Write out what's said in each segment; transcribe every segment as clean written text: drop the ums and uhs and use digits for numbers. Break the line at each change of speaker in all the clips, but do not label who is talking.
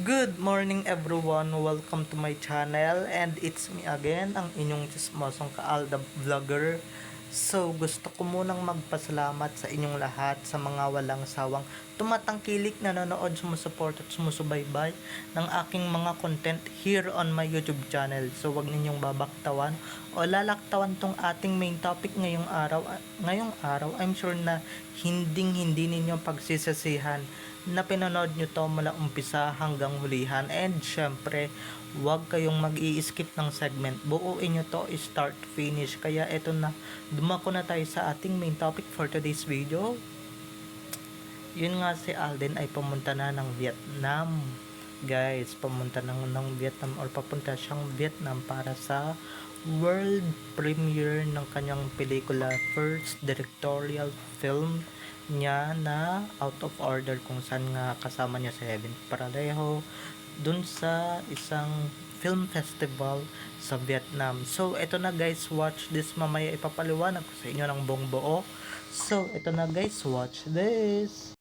Good morning everyone, welcome to my channel and it's me again, ang inyong chismosong Kaalda Vlogger. So gusto ko munang magpasalamat sa inyong lahat sa mga walang sawang tumatangkilik, nanonood, sumusuport at sumusubaybay ng aking mga content here on my YouTube channel. So wag ninyong babaktawan o lalaktawan tong ating main topic ngayong araw. Ngayong araw, I'm sure na hindi ninyo pagsisisihan na pinanood nyo to mula umpisa hanggang hulihan, and syempre huwag kayong mag-i-skip ng segment, buuin nyo to start to finish. Kaya eto na, dumako na tayo sa ating main topic for today's video. Yun nga, si Alden ay pumunta na ng Vietnam guys, pumunta ng Vietnam, or papunta siyang Vietnam para sa world premiere ng kanyang pelikula, first directorial film niya na Out of Order, kung saan nga kasama niya si Heaven Paralejo dun sa isang film festival sa Vietnam. So eto na guys, watch this, mamaya ipapaliwanag ko sa inyo ng buong buo. So eto na guys, watch this.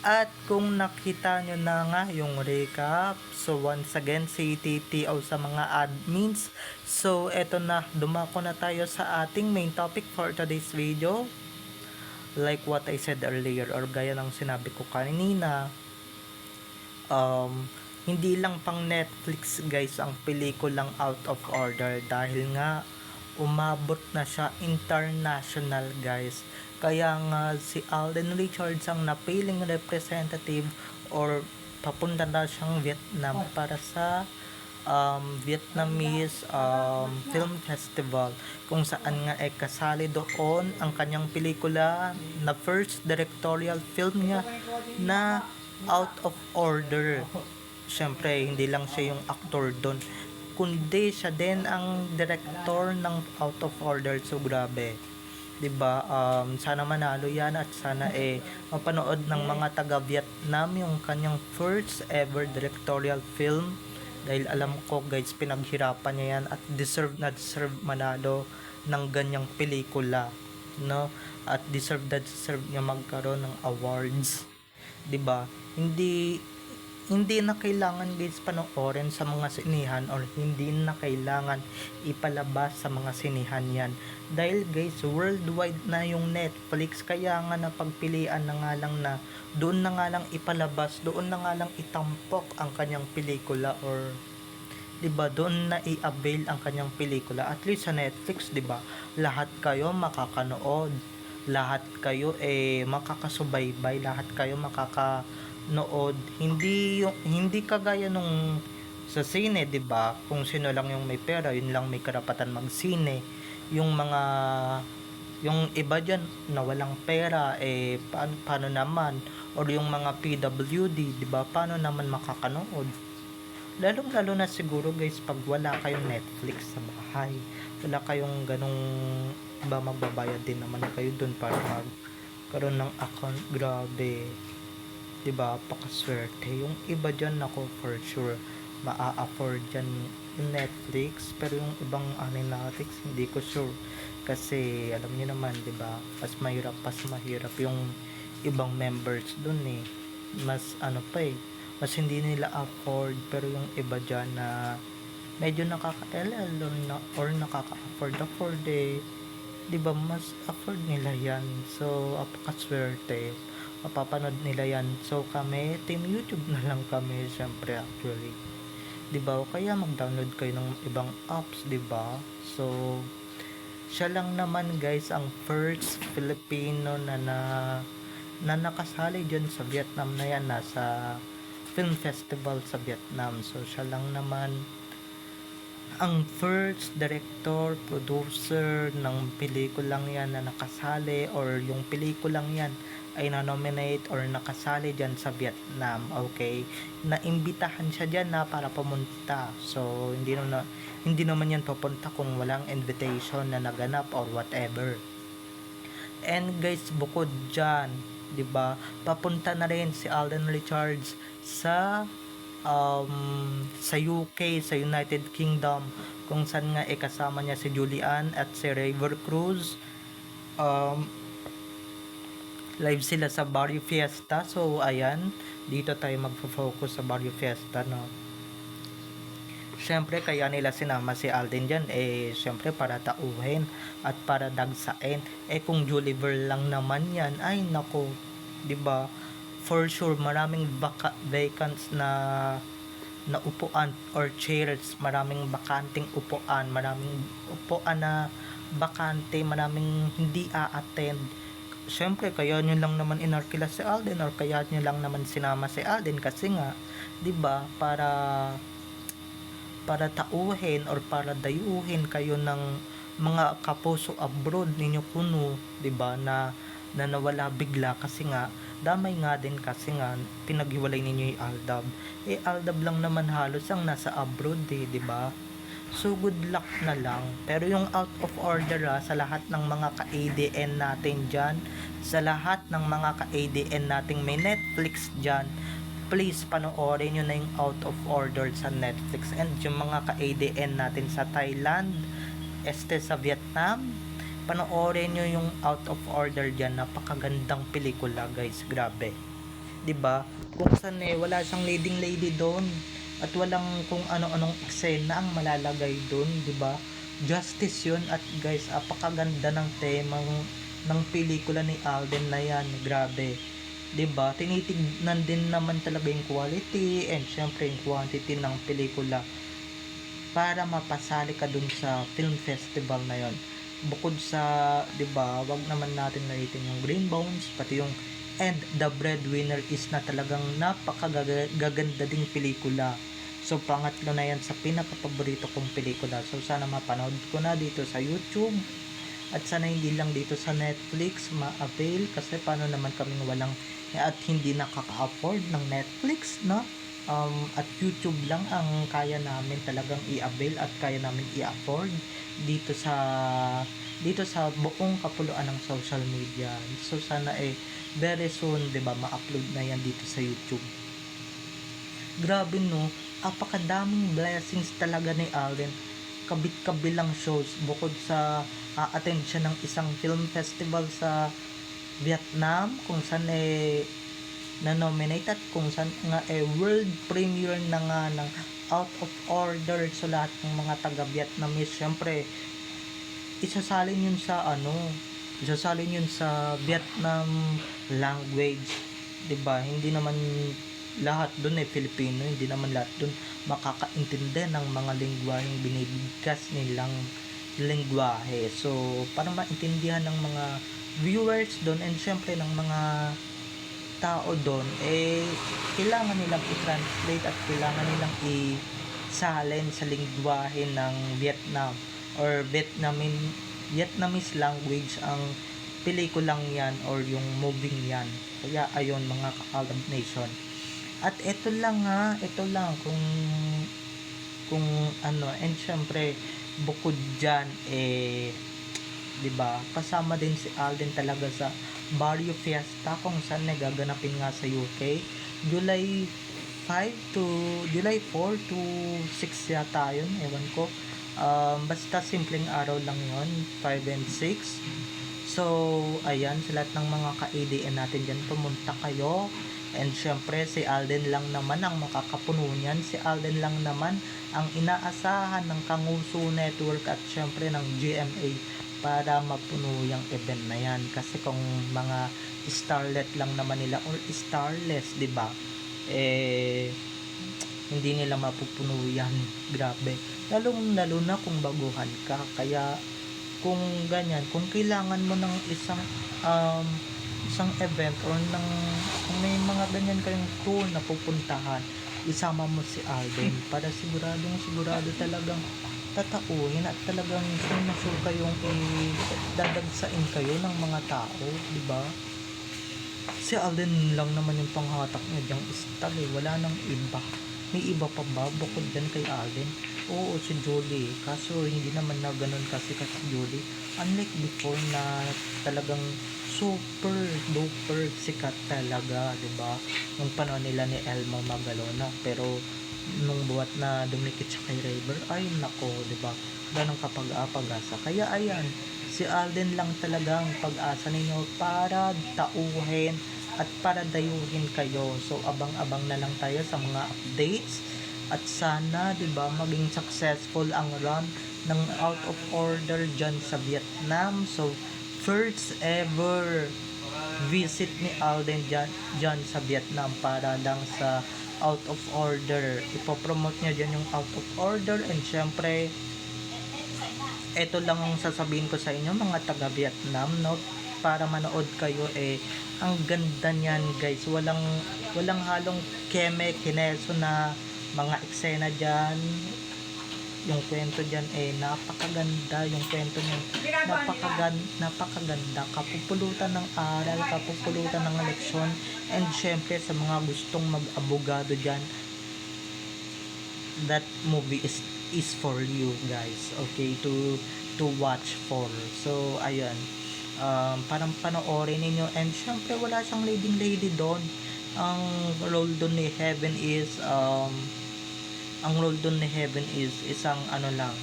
At kung nakita nyo na nga yung recap, so once again, si TTO sa mga admins. So eto na, dumako na tayo sa ating main topic for today's video. Like what I said earlier, or gaya ng sinabi ko kanina, hindi lang pang Netflix guys ang pelikulang Out of Order, dahil nga umabot na siya international guys. Kaya nga si Alden Richards ang napiling representative, or papunta na siyang Vietnam para sa Vietnamese film festival, kung saan nga kasali doon ang kanyang pelikula na first directorial film niya na Out of Order. Syempre hindi lang siya yung actor doon, kundi siya din ang director ng Out of Order. So grabe, 'di ba? Sana manalo 'yan, at sana mapanood ng mga taga Vietnam yung kanyang first ever directorial film, dahil alam ko guys, pinaghirapan niya yan at deserve na deserve manalo ng ganyang pelikula, no? At deserve na deserve niya magkaroon ng awards, 'di ba? Hindi na kailangan guys panoorin sa mga sinihan, or hindi na kailangan ipalabas sa mga sinihan yan, dahil guys worldwide na yung Netflix. Kaya nga napagpilian na nga lang na doon na nga lang ipalabas, doon na nga lang itampok ang kanyang pelikula, or 'di ba, doon na i-avail ang kanyang pelikula. At least sa Netflix, 'di ba, lahat kayo makakanood, lahat kayo makakasubaybay, lahat kayo makakanood. Hindi kagaya nung sa sine, 'di ba? Kung sino lang yung may pera, yun lang may karapatan magsine. Yung iba dyan na walang pera, paano naman? Or yung mga PWD, 'di ba? Paano naman makakanood? Lalong-lalo na siguro guys pag wala kayong Netflix sa bahay. Wala kayong ganong, ba, magbabayad din naman kayo dun para magkaroon ng account. Grabe, 'di ba? Pakaswerte. Yung iba diyan, ako for sure maa-afford diyan yung Netflix, pero yung ibang Netflix hindi ko sure, kasi alam niyo naman, 'di ba? Mas mahirap yung ibang members dun mas ano pa mas hindi nila afford. Pero yung iba dyan na medyo nakaka-LL, or nakaka-afford 'di ba, mas afford nila yan. So apakaswerte, mapapanood nila yan. So kami, team YouTube na lang kami syempre, actually, 'di ba? Kaya mag-download kayo ng ibang apps, 'di ba? So siya lang naman guys ang first Filipino na nakasali dyan sa Vietnam na yan, nasa film festival sa Vietnam. So siya lang naman ang first director, producer ng pelikulang yan na nakasali, or yung pelikulang yan ay na-nominate or nakasali dyan sa Vietnam. Okay, naimbitahan siya dyan na para pumunta. So hindi naman yan papunta kung walang invitation na naganap or whatever. And guys, bukod dyan, 'di ba, papunta na rin si Alden Richards sa sa UK, sa United Kingdom, kung saan nga kasama niya si Julian at si River Cruz. Live sila sa Barrio Fiesta. So ayan, dito tayo magfo-focus sa Barrio Fiesta, no. Syempre kaya nila sinama si Alden dyan, syempre para tauhin at para dagsain. Kung Juliver lang naman yan, ay nako, 'di ba? For sure maraming vacants na upuan or chairs, maraming bakanting upuan, maraming upuan na bakante, maraming hindi a-attend. Syempre kaya nyo lang naman inarkila si Alden, or kaya nyo lang naman sinama si Alden kasi nga, 'di ba, para tauhin or para dayuhin kayo ng mga kapuso abroad ninyo kuno, 'di ba, na nawala bigla kasi nga damay nga din kasi nga pinaghiwalay ninyo yung Aldab. Aldab lang naman halos ang nasa abroad, 'di ba? So good luck na lang. Pero yung out of order sa lahat ng mga ka-ADN natin dyan, sa lahat ng mga ka-ADN nating may Netflix dyan, please panoorin nyo na yung out of order sa Netflix. And yung mga ka-ADN natin sa Thailand, sa Vietnam, panoorin nyo yung out of order dyan. Napakagandang pelikula guys, grabe, 'di ba? Kung saan wala siyang leading lady doon at walang kung ano-anong eksena ang malalagay doon, 'di ba? Justice 'yun. At guys, apakaganda ng tema ng pelikula ni Alden na 'yan, grabe, 'di ba? Tinitignan din naman talaga yung quality and syempre yung quantity ng pelikula para mapasali ka dun sa film festival na 'yon. Bukod sa, 'di ba, wag naman natin naritin yung Green Bones, pati yung And the Breadwinner is na talagang napakagaganda ding pelikula. So pangatlo na yan sa pinakapaborito kong pelikula. So sana mapanood ko na dito sa YouTube. At sana hindi lang dito sa Netflix ma-avail, kasi paano naman kaming walang at hindi nakaka-afford ng Netflix, no? At YouTube lang ang kaya namin talagang i-avail at kaya namin i-afford dito sa buong kapuluan ng social media. So sana very soon, 'di ba, ma-upload na yan dito sa YouTube. Grabe, no, apakadaming blessings talaga ni Alden. Kabit-kabilang shows, bukod sa attend siya ng isang film festival sa Vietnam kung saan na-nominate, at kung saan nga world premiere na nga ng Out of Order. So lahat ng mga taga-Vietnamese, syempre isasalin yun sa Vietnam language, 'di ba? Hindi naman lahat doon Filipino, hindi naman lahat doon makakaintindi ng mga lengguwaheng binibigkas nilang lengguwahe. So para maintindihan ng mga viewers doon and syempre ng mga tao doon, kailangan nilang i-translate at kailangan nilang i-salin sa lengguwahe ng Vietnam or Vietnamese language ang pelikulang yan or yung moving yan. Kaya ayun mga ka-Alab Nation. At ito lang kung ano, and syempre bukod dyan 'di ba, kasama din si Alden talaga sa Barrio Fiesta kung saan nagaganapin nga sa UK July 4 to 6 yata yun, ewan ko. Basta simpleng araw lang yon, 5 and 6. So ayan, sa lahat ng mga ka-ADN natin dyan, pumunta kayo. And syempre si Alden lang naman ang makakapuno niyan. Si Alden lang naman ang inaasahan ng Kanguso Network at syempre ng GMA para mapuno yung event na yan. Kasi kung mga starlet lang naman nila or starless, 'di ba? Hindi nila mapupuno yan. Grabe. Lalo na kung baguhan ka. Kaya kung ganyan, kung kailangan mo ng isang event or kung may mga ganyan kayong tour na pupuntahan, isama mo si Alden para sigurado talagang tatauhin at talagang sure kayong dadagsain kayo ng mga tao, di ba? Si Alden lang naman yung panghatak niya diyang istal, wala nang iba. May iba pa ba bukod dyan kay Alden? Oo, si Julie. Kaso hindi naman na ganun kasi si Julie. Unlike before na talagang super duper sikat talaga, 'di ba? Nung panahon nila ni Elma Magalona. Pero nung buwat na dumikit siya kay River, ay nako, 'di ba? Ganong kapag-pag-asa. Kaya ayan, si Alden lang talaga ang pag-asa ninyo para tauhin at para dayuhin kayo. So abang-abang na lang tayo sa mga updates at sana 'di ba maging successful ang run ng Out of Order dyan sa Vietnam. So first ever visit ni Alden dyan sa Vietnam para lang sa Out of Order. Ipopromote niya dyan yung Out of Order, and syempre eto lang ang sasabihin ko sa inyo mga taga Vietnam, no, para manood kayo. Ang ganda niyan guys, walang halong kineso na mga eksena diyan. Yung kwento diyan napakaganda, yung kwento niyan napakaganda, kapupulutan ng aral, kapupulutan ng leksyon. And syempre sa mga gustong mag-abogado diyan, that movie is for you guys, okay, to watch for. So ayun, parang panoorin ninyo. And syempre wala siyang leading lady doon. Ang role doon ni Heaven is isang ano lang,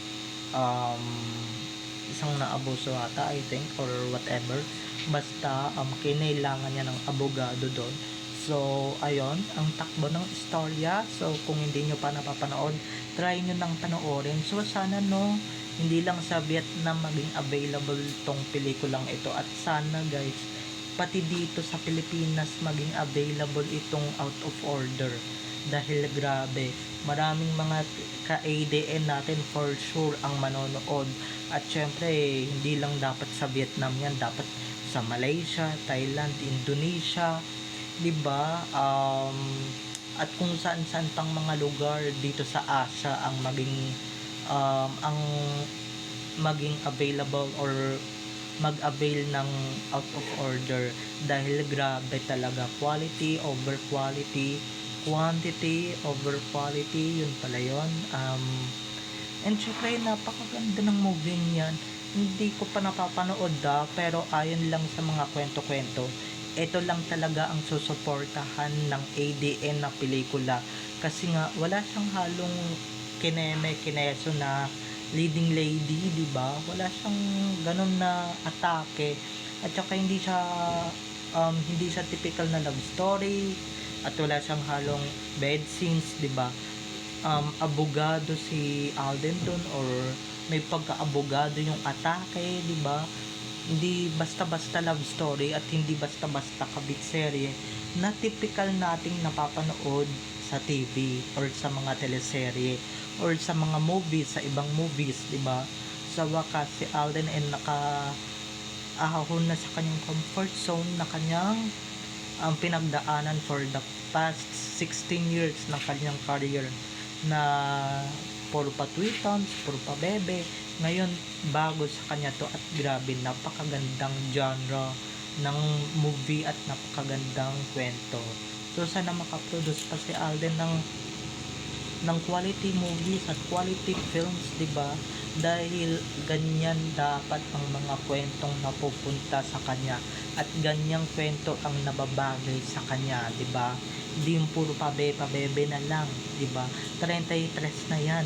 isang naabuso ata, I think, or whatever. Basta kinailangan niya ng abogado doon. So ayun ang takbo ng istorya. So kung hindi nyo pa napapanood, try nyo nang panoorin. So sana no, hindi lang sa Vietnam maging available tong pelikulang ito, at sana guys pati dito sa Pilipinas maging available itong Out of Order, dahil grabe maraming mga ka-ADN natin for sure ang manonood. At syempre hindi lang dapat sa Vietnam yan, dapat sa Malaysia, Thailand, Indonesia, 'di ba? At kung saan-saan pang mga lugar dito sa Asia ang maging available or mag-avail ng Out of Order, dahil grabe talaga, quality over quality, quantity over quality, yun pala yun. And syempre napakaganda ng movie niyan. Hindi ko pa napapanood pero ayon lang sa mga kwento-kwento, ito lang talaga ang susuportahan ng ADN na pelikula, kasi nga wala siyang halong kineso na leading lady, di ba? Wala siyang ganun na atake, at saka hindi siya typical na love story, at wala siyang halong bed scenes, di ba? Abogado si Alden dun, or may pagka-abogado yung atake, di ba? Hindi basta-basta love story at hindi basta-basta kabit serye na typical nating napapanood sa TV or sa mga teleserye or sa mga movies, sa ibang movies, di ba? Sa wakas si Alden ay nakaahon na sa kanyang comfort zone na kanyang pinagdaanan for the past 16 years ng kanyang career, na puro pa tweetons, puro pa bebe. Ngayon bago sa kanya to, at grabe napakagandang genre ng movie at napakagandang kwento. So sana makaproduce pa si Alden ng quality movies at quality films, di ba? Dahil ganyan dapat ang mga kwentong napupunta sa kanya, at ganyang kwento ang nababagay sa kanya, di ba? Hindi yung puro pabebe na lang, di ba? 33 na yan.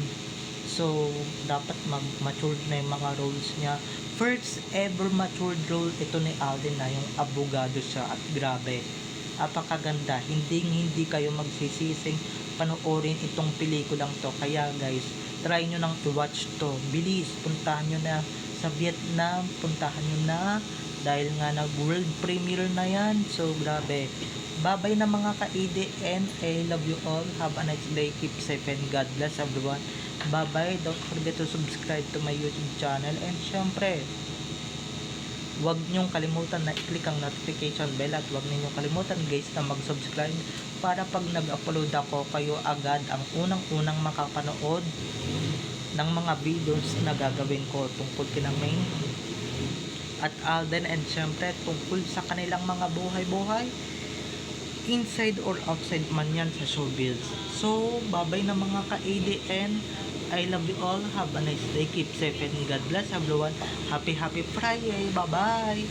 So dapat mag-matured na yung mga roles niya. First ever matured role ito ni Alden, na yung abogado siya, at grabe apakaganda. Hindi kayo magsisising panoorin itong pelikulang to. Kaya guys, try nyo nang i-watch to. Bilis, puntahan nyo na sa Vietnam, puntahan nyo na, dahil nga nag world premiere na yan. So grabe. Babay na mga ka-ADN, I love you all, have a nice day, keep safe, and God bless everyone. Bye bye, don't forget to subscribe to my YouTube channel, and syempre huwag nyong kalimutan na i-click ang notification bell, at huwag ninyong kalimutan guys na mag-subscribe para pag nag-upload ako, kayo agad ang unang-unang makapanood ng mga videos na gagawin ko tungkol kina Main at Alden, and syempre tungkol sa kanilang mga buhay-buhay inside or outside man yan sa showbiz. So babay na mga ka-ADN, I love you all. Have a nice day. Keep safe and God bless everyone. Happy Friday. Bye-bye.